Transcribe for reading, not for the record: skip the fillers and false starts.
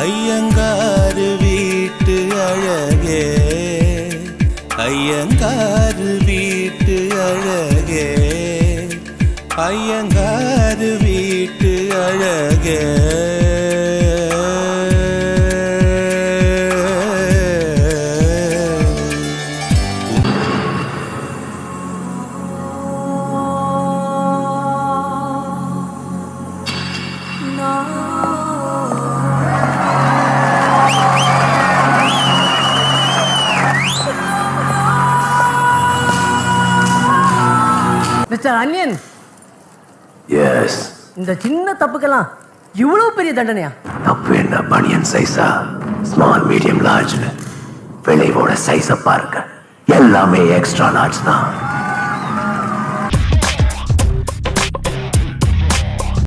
ஐயங்காரு வீட்டு அழகே, ஐயங்காரு வீட்டு அழகே, ஐயங்காரு வீட்டு அழகே. மிஸ்டர் அன்யன். எஸ். இந்த சின்ன தப்புக்கெல்லாம் இவ்வளவு பெரிய தண்டனையா? தப்பு என்ன பனியன் சைஸா, ஸ்மால் மீடியம் லார்ஜ், விளைவோட சைஸ பாருங்க, எல்லாமே எக்ஸ்ட்ரா லார்ஜ் தான்.